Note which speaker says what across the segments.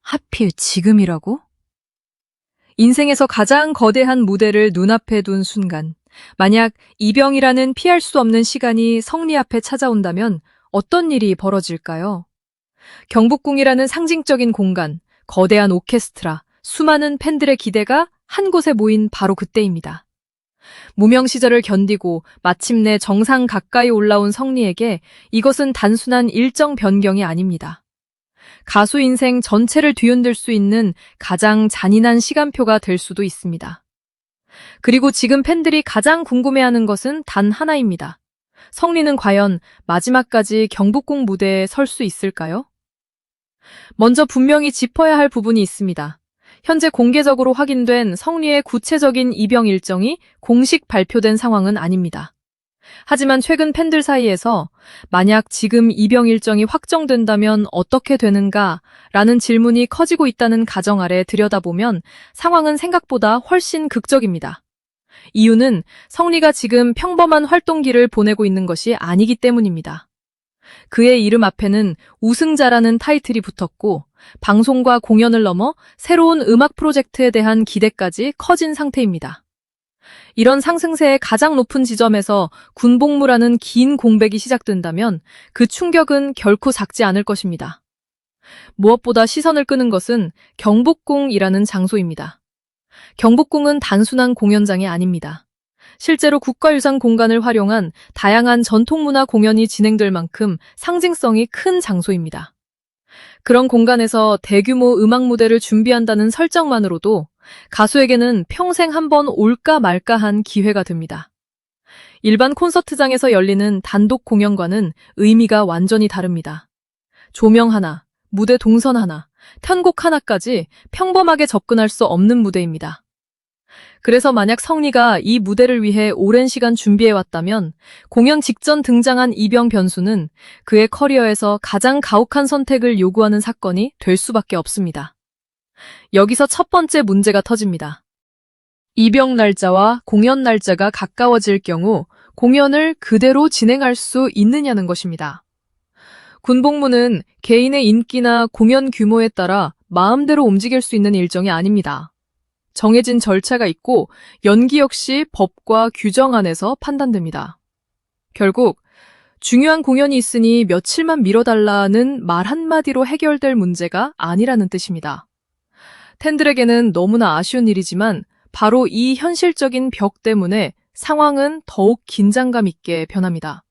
Speaker 1: 하필 지금이라고? 인생에서 가장 거대한 무대를 눈앞에 둔 순간, 만약 이병이라는 피할 수 없는 시간이 성리 앞에 찾아온다면 어떤 일이 벌어질까요? 경복궁이라는 상징적인 공간, 거대한 오케스트라, 수많은 팬들의 기대가 한 곳에 모인 바로 그때입니다. 무명 시절을 견디고 마침내 정상 가까이 올라온 성리에게 이것은 단순한 일정 변경이 아닙니다. 가수 인생 전체를 뒤흔들 수 있는 가장 잔인한 시간표가 될 수도 있습니다. 그리고 지금 팬들이 가장 궁금해하는 것은 단 하나입니다. 성리는 과연 마지막까지 경복궁 무대에 설 수 있을까요? 먼저 분명히 짚어야 할 부분이 있습니다. 현재 공개적으로 확인된 성리의 구체적인 입영 일정이 공식 발표된 상황은 아닙니다. 하지만 최근 팬들 사이에서 만약 지금 입영 일정이 확정된다면 어떻게 되는가? 라는 질문이 커지고 있다는 가정 아래 들여다보면 상황은 생각보다 훨씬 극적입니다. 이유는 성리가 지금 평범한 활동기를 보내고 있는 것이 아니기 때문입니다. 그의 이름 앞에는 우승자라는 타이틀이 붙었고 방송과 공연을 넘어 새로운 음악 프로젝트에 대한 기대까지 커진 상태입니다. 이런 상승세의 가장 높은 지점에서 군복무라는 긴 공백이 시작된다면 그 충격은 결코 작지 않을 것입니다. 무엇보다 시선을 끄는 것은 경복궁이라는 장소입니다. 경복궁은 단순한 공연장이 아닙니다. 실제로 국가유산 공간을 활용한 다양한 전통문화 공연이 진행될 만큼 상징성이 큰 장소입니다. 그런 공간에서 대규모 음악 무대를 준비한다는 설정만으로도 가수에게는 평생 한번 올까 말까한 기회가 됩니다. 일반 콘서트장에서 열리는 단독 공연과는 의미가 완전히 다릅니다. 조명 하나, 무대 동선 하나, 편곡 하나까지 평범하게 접근할 수 없는 무대입니다. 그래서 만약 성리가 이 무대를 위해 오랜 시간 준비해왔다면 공연 직전 등장한 이병 변수는 그의 커리어에서 가장 가혹한 선택을 요구하는 사건이 될 수밖에 없습니다. 여기서 첫 번째 문제가 터집니다. 입영 날짜와 공연 날짜가 가까워질 경우 공연을 그대로 진행할 수 있느냐는 것입니다. 군복무는 개인의 인기나 공연 규모에 따라 마음대로 움직일 수 있는 일정이 아닙니다. 정해진 절차가 있고 연기 역시 법과 규정 안에서 판단됩니다. 결국 중요한 공연이 있으니 며칠만 미뤄달라는 말 한마디로 해결될 문제가 아니라는 뜻입니다. 팬들에게는 너무나 아쉬운 일이지만 바로 이 현실적인 벽 때문에 상황은 더욱 긴장감 있게 변합니다.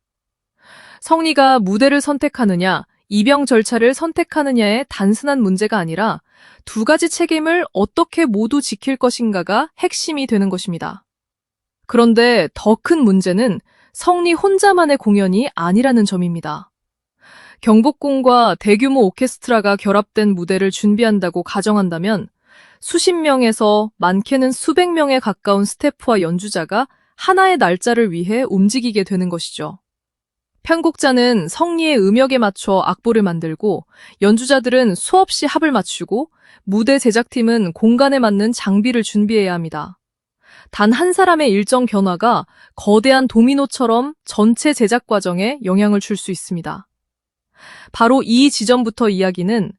Speaker 1: 성리가 무대를 선택하느냐, 입영 절차를 선택하느냐의 단순한 문제가 아니라 두 가지 책임을 어떻게 모두 지킬 것인가가 핵심이 되는 것입니다. 그런데 더 큰 문제는 성리 혼자만의 공연이 아니라는 점입니다. 경복궁과 대규모 오케스트라가 결합된 무대를 준비한다고 가정한다면 수십 명에서 많게는 수백 명에 가까운 스태프와 연주자가 하나의 날짜를 위해 움직이게 되는 것이죠. 편곡자는 성리의 음역에 맞춰 악보를 만들고 연주자들은 수없이 합을 맞추고 무대 제작팀은 공간에 맞는 장비를 준비해야 합니다. 단 한 사람의 일정 변화가 거대한 도미노처럼 전체 제작 과정에 영향을 줄 수 있습니다. 바로 이 지점부터 이야기는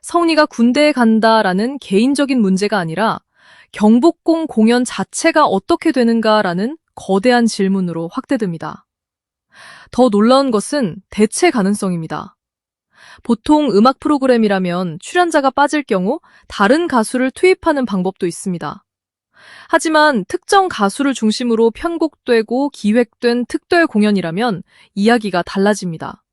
Speaker 1: 성리가 군대에 간다라는 개인적인 문제가 아니라 경복궁 공연 자체가 어떻게 되는가라는 거대한 질문으로 확대됩니다. 더 놀라운 것은 대체 가능성입니다. 보통 음악 프로그램이라면 출연자가 빠질 경우 다른 가수를 투입하는 방법도 있습니다. 하지만 특정 가수를 중심으로 편곡되고 기획된 특별 공연이라면 이야기가 달라집니다.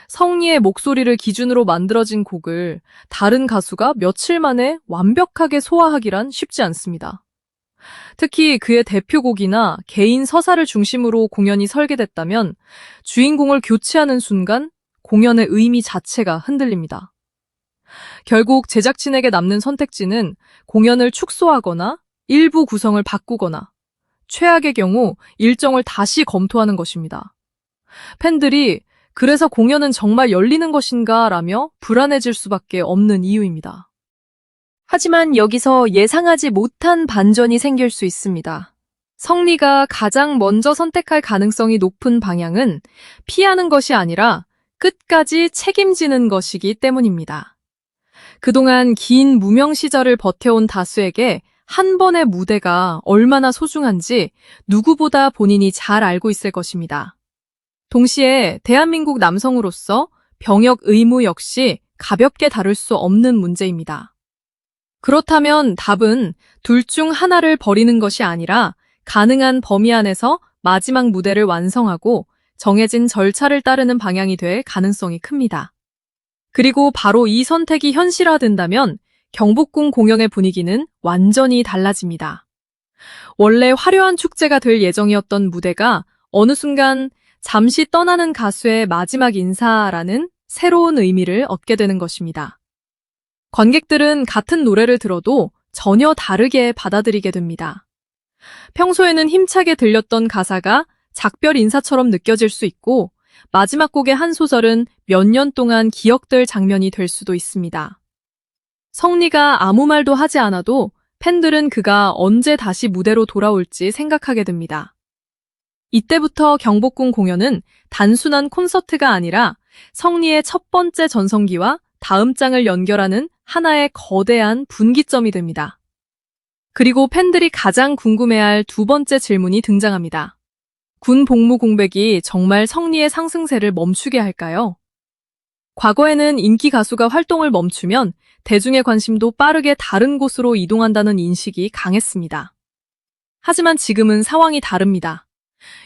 Speaker 1: 성리의 목소리를 기준으로 만들어진 곡을 다른 가수가 며칠 만에 완벽하게 소화하기란 쉽지 않습니다. 특히 그의 대표곡이나 개인 서사를 중심으로 공연이 설계됐다면 주인공을 교체하는 순간 공연의 의미 자체가 흔들립니다. 결국 제작진에게 남는 선택지는 공연을 축소하거나 일부 구성을 바꾸거나 최악의 경우 일정을 다시 검토하는 것입니다. 팬들이 그래서 공연은 정말 열리는 것인가 라며 불안해질 수밖에 없는 이유입니다. 하지만 여기서 예상하지 못한 반전이 생길 수 있습니다. 성리가 가장 먼저 선택할 가능성이 높은 방향은 피하는 것이 아니라 끝까지 책임지는 것이기 때문입니다. 그동안 긴 무명 시절을 버텨온 다수에게 한 번의 무대가 얼마나 소중한지 누구보다 본인이 잘 알고 있을 것입니다. 동시에 대한민국 남성으로서 병역 의무 역시 가볍게 다룰 수 없는 문제입니다. 그렇다면 답은 둘 중 하나를 버리는 것이 아니라 가능한 범위 안에서 마지막 무대를 완성하고 정해진 절차를 따르는 방향이 될 가능성이 큽니다. 그리고 바로 이 선택이 현실화된다면 경복궁 공연의 분위기는 완전히 달라집니다. 원래 화려한 축제가 될 예정이었던 무대가 어느 순간 잠시 떠나는 가수의 마지막 인사라는 새로운 의미를 얻게 되는 것입니다. 관객들은 같은 노래를 들어도 전혀 다르게 받아들이게 됩니다. 평소에는 힘차게 들렸던 가사가 작별 인사처럼 느껴질 수 있고 마지막 곡의 한 소절은 몇 년 동안 기억될 장면이 될 수도 있습니다. 성리가 아무 말도 하지 않아도 팬들은 그가 언제 다시 무대로 돌아올지 생각하게 됩니다. 이때부터 경복궁 공연은 단순한 콘서트가 아니라 성리의 첫 번째 전성기와 다음 장을 연결하는 하나의 거대한 분기점이 됩니다. 그리고 팬들이 가장 궁금해할 두 번째 질문이 등장합니다. 군 복무 공백이 정말 성리의 상승세를 멈추게 할까요? 과거에는 인기 가수가 활동을 멈추면 대중의 관심도 빠르게 다른 곳으로 이동한다는 인식이 강했습니다. 하지만 지금은 상황이 다릅니다.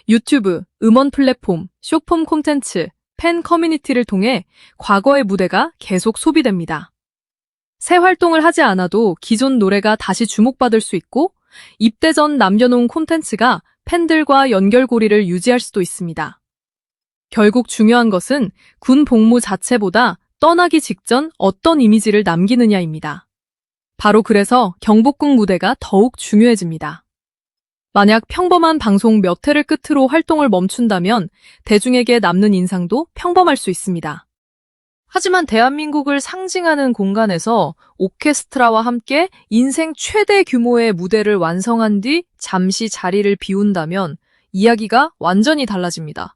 Speaker 1: 유튜브, 음원 플랫폼, 숏폼 콘텐츠, 팬 커뮤니티를 통해 과거의 무대가 계속 소비됩니다. 새 활동을 하지 않아도 기존 노래가 다시 주목받을 수 있고 입대 전 남겨놓은 콘텐츠가 팬들과 연결고리를 유지할 수도 있습니다. 결국 중요한 것은 군 복무 자체보다 떠나기 직전 어떤 이미지를 남기느냐입니다. 바로 그래서 경복궁 무대가 더욱 중요해집니다. 만약 평범한 방송 몇 회를 끝으로 활동을 멈춘다면 대중에게 남는 인상도 평범할 수 있습니다. 하지만 대한민국을 상징하는 공간에서 오케스트라와 함께 인생 최대 규모의 무대를 완성한 뒤 잠시 자리를 비운다면 이야기가 완전히 달라집니다.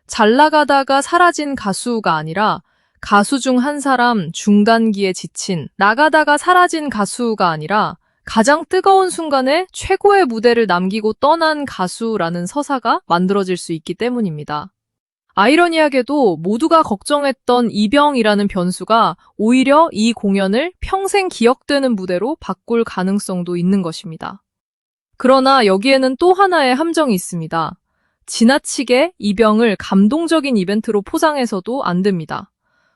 Speaker 1: 잘 나가다가 사라진 가수가 아니라 가수 중 한 사람 중단기에 지친, 나가다가 사라진 가수가 아니라 가장 뜨거운 순간에 최고의 무대를 남기고 떠난 가수라는 서사가 만들어질 수 있기 때문입니다. 아이러니하게도 모두가 걱정했던 이병이라는 변수가 오히려 이 공연을 평생 기억되는 무대로 바꿀 가능성도 있는 것입니다. 그러나 여기에는 또 하나의 함정이 있습니다. 지나치게 이병을 감동적인 이벤트로 포장해서도 안 됩니다.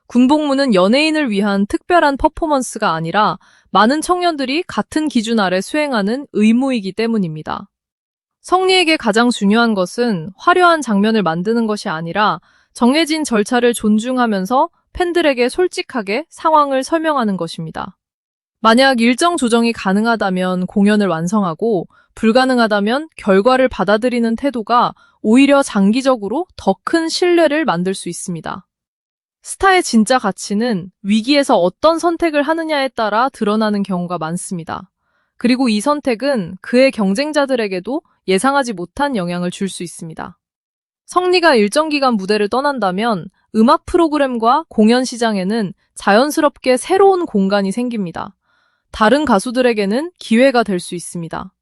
Speaker 1: 군복무는 연예인을 위한 특별한 퍼포먼스가 아니라 많은 청년들이 같은 기준 아래 수행하는 의무이기 때문입니다. 성리에게 가장 중요한 것은 화려한 장면을 만드는 것이 아니라 정해진 절차를 존중하면서 팬들에게 솔직하게 상황을 설명하는 것입니다. 만약 일정 조정이 가능하다면 공연을 완성하고 불가능하다면 결과를 받아들이는 태도가 오히려 장기적으로 더 큰 신뢰를 만들 수 있습니다. 스타의 진짜 가치는 위기에서 어떤 선택을 하느냐에 따라 드러나는 경우가 많습니다. 그리고 이 선택은 그의 경쟁자들에게도 예상하지 못한 영향을 줄 수 있습니다. 성리가 일정 기간 무대를 떠난다면 음악 프로그램과 공연 시장에는 자연스럽게 새로운 공간이 생깁니다. 다른 가수들에게는 기회가 될 수 있습니다.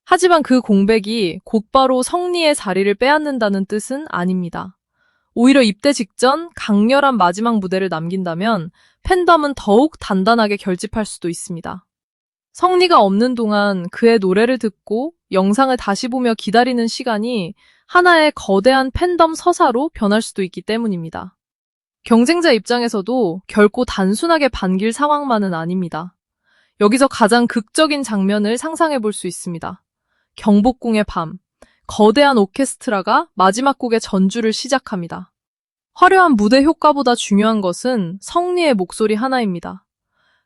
Speaker 1: 하지만 그 공백이 곧바로 성리의 자리를 빼앗는다는 뜻은 아닙니다. 오히려 입대 직전 강렬한 마지막 무대를 남긴다면 팬덤은 더욱 단단하게 결집할 수도 있습니다. 성리가 없는 동안 그의 노래를 듣고 영상을 다시 보며 기다리는 시간이 하나의 거대한 팬덤 서사로 변할 수도 있기 때문입니다. 경쟁자 입장에서도 결코 단순하게 반길 상황만은 아닙니다. 여기서 가장 극적인 장면을 상상해 볼 수 있습니다. 경복궁의 밤, 거대한 오케스트라가 마지막 곡의 전주를 시작합니다. 화려한 무대 효과보다 중요한 것은 성리의 목소리 하나입니다.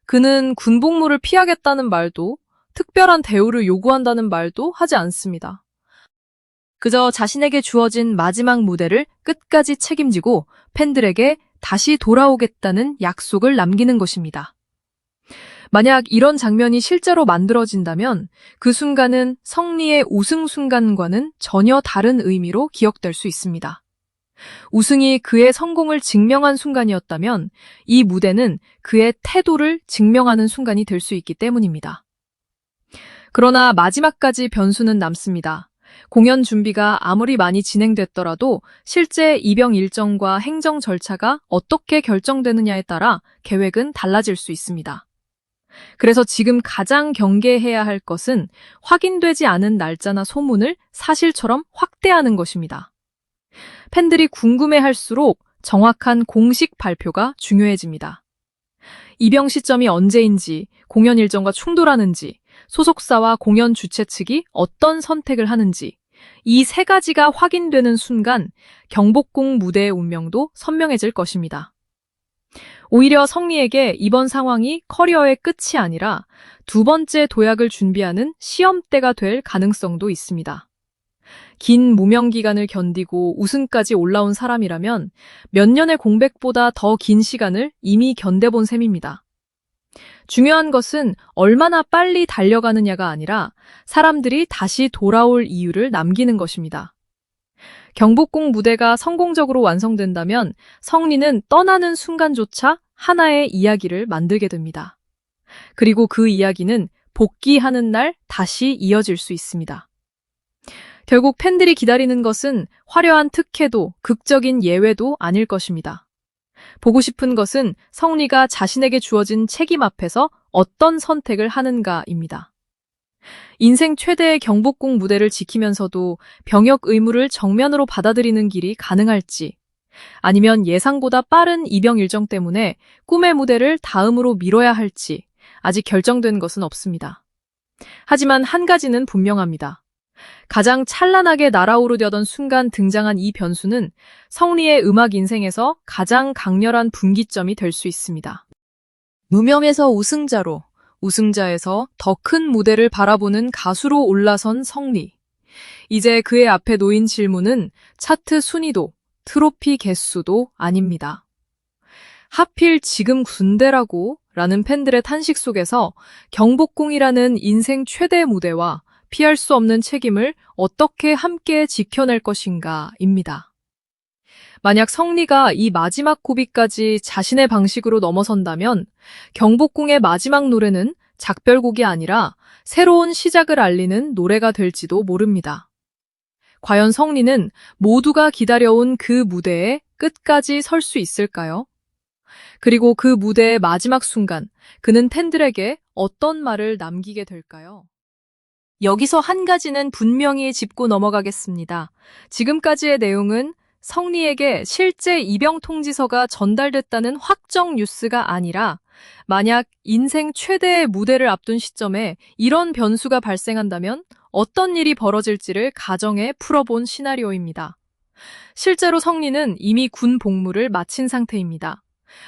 Speaker 1: 그는 군복무를 피하겠다는 말도, 특별한 대우를 요구한다는 말도 하지 않습니다. 그저 자신에게 주어진 마지막 무대를 끝까지 책임지고 팬들에게 다시 돌아오겠다는 약속을 남기는 것입니다. 만약 이런 장면이 실제로 만들어진다면 그 순간은 성리의 우승 순간과는 전혀 다른 의미로 기억될 수 있습니다. 우승이 그의 성공을 증명한 순간이었다면 이 무대는 그의 태도를 증명하는 순간이 될 수 있기 때문입니다. 그러나 마지막까지 변수는 남습니다. 공연 준비가 아무리 많이 진행됐더라도 실제 입영 일정과 행정 절차가 어떻게 결정되느냐에 따라 계획은 달라질 수 있습니다. 그래서 지금 가장 경계해야 할 것은 확인되지 않은 날짜나 소문을 사실처럼 확대하는 것입니다. 팬들이 궁금해할수록 정확한 공식 발표가 중요해집니다. 입영 시점이 언제인지, 공연 일정과 충돌하는지, 소속사와 공연 주최 측이 어떤 선택을 하는지, 이 세 가지가 확인되는 순간 경복궁 무대의 운명도 선명해질 것입니다. 오히려 성리에게 이번 상황이 커리어의 끝이 아니라 두 번째 도약을 준비하는 시험대가 될 가능성도 있습니다. 긴 무명 기간을 견디고 우승까지 올라온 사람이라면 몇 년의 공백보다 더 긴 시간을 이미 견뎌본 셈입니다. 중요한 것은 얼마나 빨리 달려가느냐가 아니라 사람들이 다시 돌아올 이유를 남기는 것입니다. 경복궁 무대가 성공적으로 완성된다면 성리는 떠나는 순간조차 하나의 이야기를 만들게 됩니다. 그리고 그 이야기는 복귀하는 날 다시 이어질 수 있습니다. 결국 팬들이 기다리는 것은 화려한 특혜도 극적인 예외도 아닐 것입니다. 보고 싶은 것은 성리가 자신에게 주어진 책임 앞에서 어떤 선택을 하는가입니다. 인생 최대의 경복궁 무대를 지키면서도 병역 의무를 정면으로 받아들이는 길이 가능할지, 아니면 예상보다 빠른 입영 일정 때문에 꿈의 무대를 다음으로 미뤄야 할지 아직 결정된 것은 없습니다. 하지만 한 가지는 분명합니다. 가장 찬란하게 날아오르려던 순간 등장한 이 변수는 성리의 음악 인생에서 가장 강렬한 분기점이 될 수 있습니다. 무명에서 우승자로, 우승자에서 더 큰 무대를 바라보는 가수로 올라선 성리. 이제 그의 앞에 놓인 질문은 차트 순위도, 트로피 개수도 아닙니다. 하필 지금 군대라고? 라는 팬들의 탄식 속에서 경복궁이라는 인생 최대 무대와 피할 수 없는 책임을 어떻게 함께 지켜낼 것인가입니다. 만약 성리가 이 마지막 고비까지 자신의 방식으로 넘어선다면 경복궁의 마지막 노래는 작별곡이 아니라 새로운 시작을 알리는 노래가 될지도 모릅니다. 과연 성리는 모두가 기다려온 그 무대에 끝까지 설 수 있을까요? 그리고 그 무대의 마지막 순간, 그는 팬들에게 어떤 말을 남기게 될까요? 여기서 한 가지는 분명히 짚고 넘어가겠습니다. 지금까지의 내용은 성리에게 실제 입영 통지서가 전달됐다는 확정 뉴스가 아니라 만약 인생 최대의 무대를 앞둔 시점에 이런 변수가 발생한다면 어떤 일이 벌어질지를 가정해 풀어본 시나리오입니다. 실제로 성리는 이미 군 복무를 마친 상태입니다.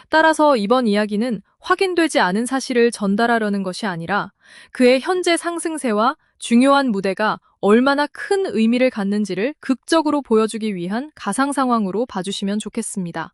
Speaker 1: 따라서 이번 이야기는 확인되지 않은 사실을 전달하려는 것이 아니라 그의 현재 상승세와 중요한 무대가 얼마나 큰 의미를 갖는지를 극적으로 보여주기 위한 가상 상황으로 봐주시면 좋겠습니다.